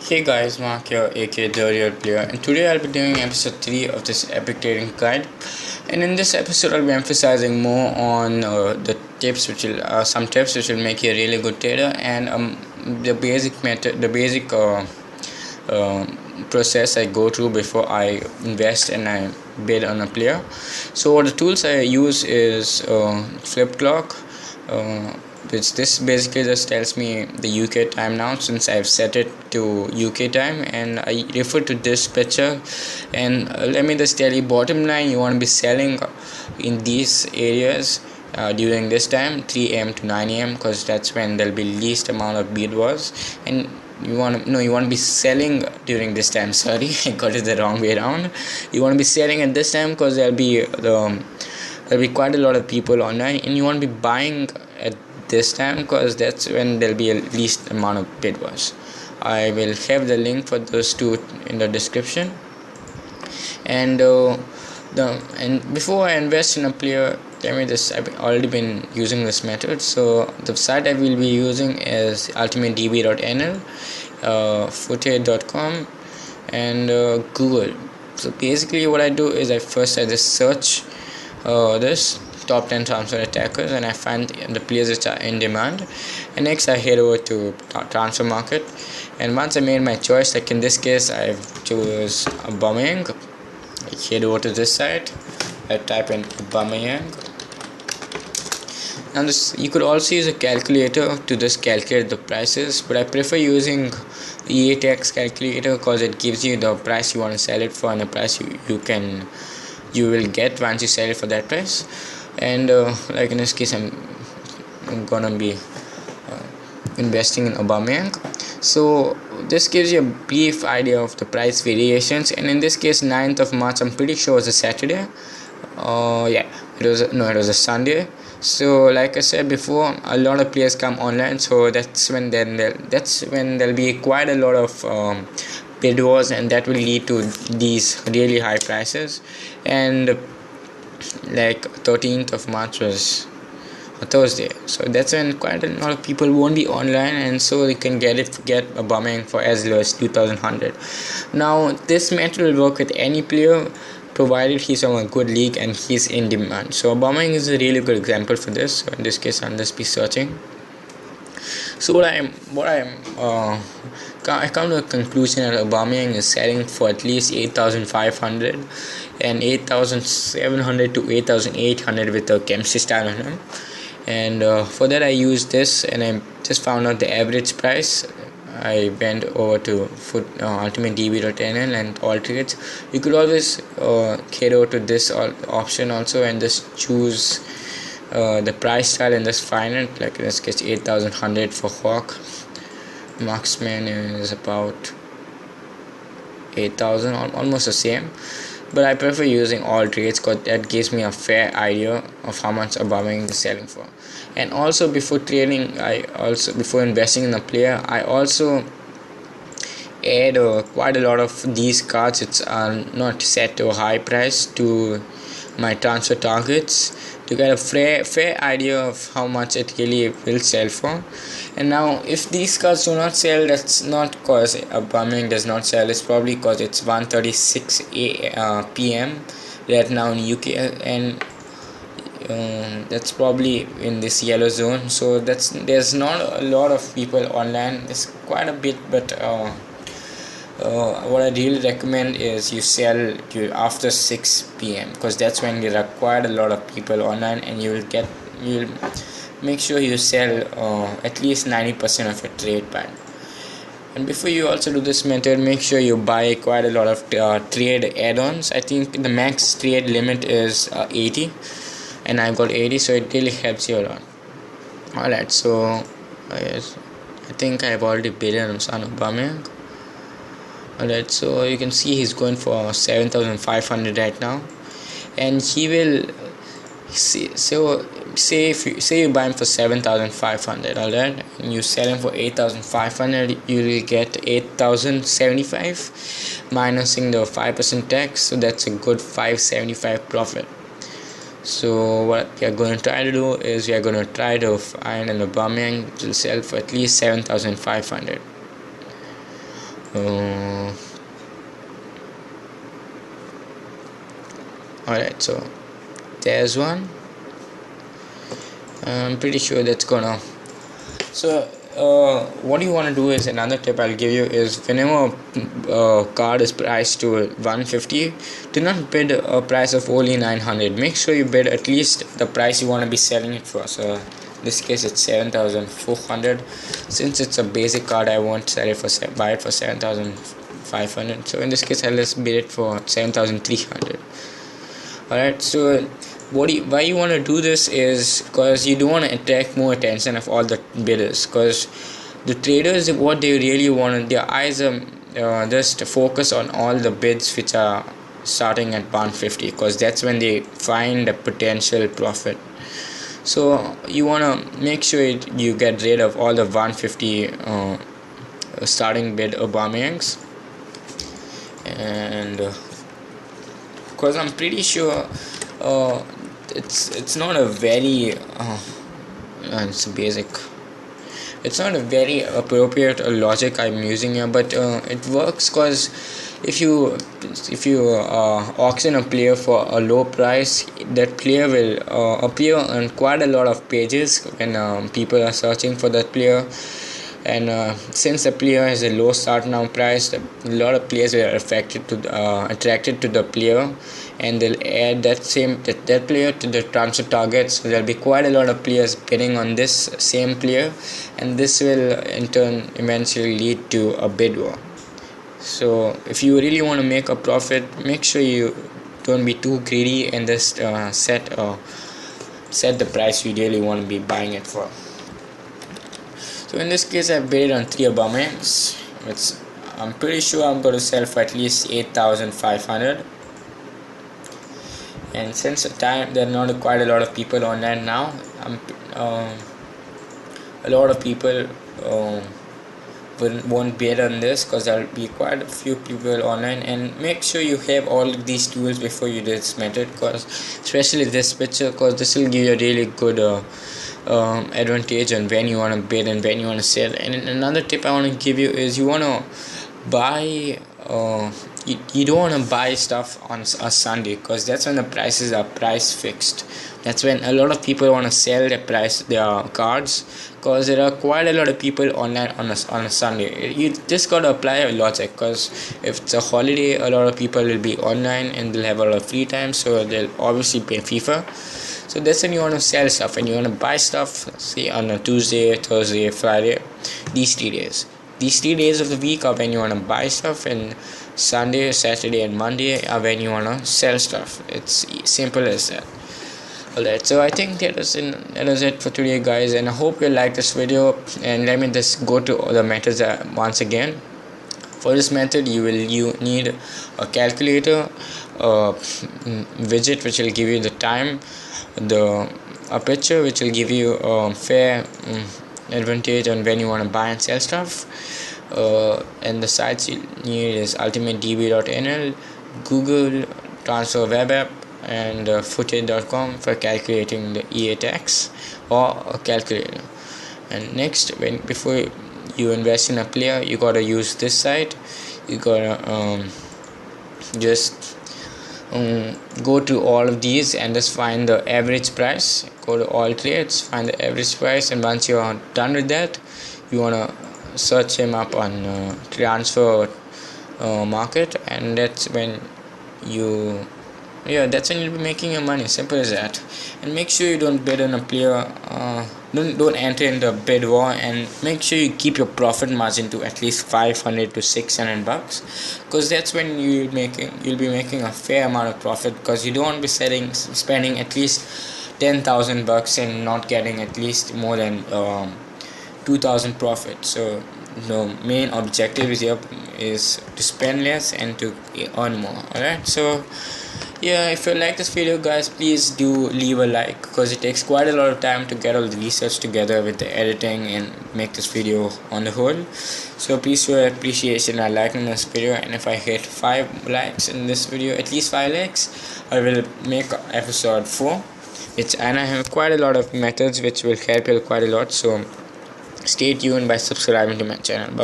Hey guys, Mark here, aka The Real Player, and today I'll be doing episode 3 of this epic trading guide. And in this episode, I'll be emphasizing more on the tips, some tips which will make you a really good trader, and the basic method, the basic uh, process I go through before I invest and I bid on a player. So the tools I use is flip clock. Which this basically just tells me the UK time now, since I've set it to UK time, and I refer to this picture. And let me just tell you, bottom line, you want to be selling in these areas during this time, 3 a.m. to 9 a.m., because that's when there'll be least amount of bid wars. And you want to be selling during this time. Sorry, I got it the wrong way around. You want to be selling at this time because there'll be quite a lot of people online, and you want to be buying at this time because that's when there'll be a least amount of bid wars. I will have the link for those two in the description. And before I invest in a player, tell me this, I've already been using this method. So the site I will be using is ultimatedb.nl, footage.com, and Google. So basically what I do is I just search this top 10 transfer attackers, and I find the players which are in demand, and next I head over to transfer market. And once I made my choice, like in this case I've chose Aubameyang, I head over to this site, I type in Aubameyang. Now you could also use a calculator to just calculate the prices, but I prefer using the EATX calculator because it gives you the price you want to sell it for and the price you will get once you sell it for that price. And like in this case, I'm gonna be investing in Aubameyang. So this gives you a brief idea of the price variations, and in this case 9th of March, I'm pretty sure it was a Saturday. It was a Sunday. So like I said before, a lot of players come online, so that's when there'll be quite a lot of bid wars, and that will lead to these really high prices. And like 13th of March was a Thursday, so that's when quite a lot of people won't be online, and so you can get Aubameyang for as low as 2,100. Now this method will work with any player provided he's on a good league and he's in demand. So Aubameyang is a really good example for this. So in this case, I'll just be searching. So I come to a conclusion that Aubameyang is selling for at least 8,500 and 8,700 to 8,800 with a chemistry style on him. And for that I used this, and I just found out the average price. I went over to ultimatedb.nl and all trades. You could always head over to this option also and just choose the price style and just find it. Like in this case, 8,100 for Hawk. Marksman is about 8,000, almost the same. But I prefer using all trades because that gives me a fair idea of how much Aubameyang is selling for. And also before investing in a player, I also add quite a lot of these cards which are not set to a high price to my transfer targets to get a fair idea of how much it really will sell for. And now if these cards do not sell, that's not because Aubameyang does not sell, it's probably because it's 1:36 p.m. right now in UK, and that's probably in this yellow zone, so there's not a lot of people online. There's quite a bit, but what I really recommend is you sell after 6 p.m. because that's when there are quite a lot of people online, and you'll make sure you sell at least 90% of your trade plan. And before you also do this method, make sure you buy quite a lot of trade add-ons. I think the max trade limit is 80, and I've got 80, so it really helps you a lot. Alright, so I think I've already bid on Aubameyang. Alright, so you can see he's going for 7,500 right now, and he will see. So say you buy him for 7,500, alright, and you sell him for 8,500, you will get 8,075 minusing the 5% tax, so that's a good 575 profit. So what we are going to try to do is we are going to try to find an Aubameyang which will sell for at least 7,500. uh, Alright, so there's one. I'm pretty sure that's gonna. So, what you want to do is, another tip I'll give you is, whenever a card is priced to 150, do not bid a price of only 900. Make sure you bid at least the price you want to be selling it for. So, in this case, it's 7,400. Since it's a basic card, I won't sell it for buy it for 7,500. So, in this case, I'll just bid it for 7,300. Alright, so why you want to do this is because you don't want to attract more attention of all the bidders, because the traders, what they really want, their eyes are just focus on all the bids which are starting at 150, because that's when they find a potential profit. So you want to make sure you get rid of all the 150 starting bid Aubameyangs, and because I'm pretty sure it's not a very it's not a very appropriate logic I'm using here, but it works, because if you auction a player for a low price, that player will appear on quite a lot of pages when people are searching for that player. And since the player has a low start now price, a lot of players are attracted to the player, and they'll add that player to the transfer targets. So there'll be quite a lot of players bidding on this same player, and this will in turn eventually lead to a bid war. So if you really want to make a profit, make sure you don't be too greedy and just set the price you really want to be buying it for. So in this case, I've bid on 3 Aubameyangs, which I'm pretty sure I'm going to sell for at least 8,500. And since the time there are not quite a lot of people online now, a lot of people won't bid on this, because there'll be quite a few people online. And make sure you have all of these tools before you do this method, because especially this picture, because this will give you a really good advantage on when you want to bid and when you want to sell. And another tip I want to give you is, you want to buy you don't want to buy stuff on a Sunday, because that's when the prices are price fixed. That's when a lot of people want to sell their cards, because there are quite a lot of people online on a Sunday. You just got to apply a logic, because if it's a holiday, a lot of people will be online and they'll have a lot of free time, so they'll obviously play FIFA. So that's when you want to sell stuff, and you want to buy stuff, say on a Tuesday, Thursday, Friday, these 3 days. These 3 days of the week are when you want to buy stuff, and Sunday, Saturday and Monday are when you want to sell stuff. It's simple as that. Alright, so I think that is it for today, guys, and I hope you like this video. And let me just go to the methods once again. For this method, you need a calculator, a widget which will give you the time, a picture which will give you a fair advantage on when you want to buy and sell stuff, and the sites you need is ultimatedb.nl, Google Transfer Web App, and footage.com for calculating the EA tax, or a calculator. And next, before you invest in a player, you gotta use this site. You gotta just go to all of these and just find the average price. Go to all trades, find the average price, and once you are done with that, you wanna search him up on transfer market, and that's when you'll be making your money. Simple as that. And make sure you don't bid on a player, don't enter in the bid war, and make sure you keep your profit margin to at least 500 to 600 bucks, because that's when you'll be making a fair amount of profit, because you don't want to be spending at least 10,000 bucks and not getting at least more than 2,000 profit. So the main objective is to spend less and to earn more. Alright, so yeah, if you like this video, guys, please do leave a like, because it takes quite a lot of time to get all the research together with the editing and make this video on the whole. So please show your appreciation by liking this video, and if I hit 5 likes in this video, at least 5 likes, I will make episode 4, and I have quite a lot of methods which will help you quite a lot. So stay tuned by subscribing to my channel. Bye.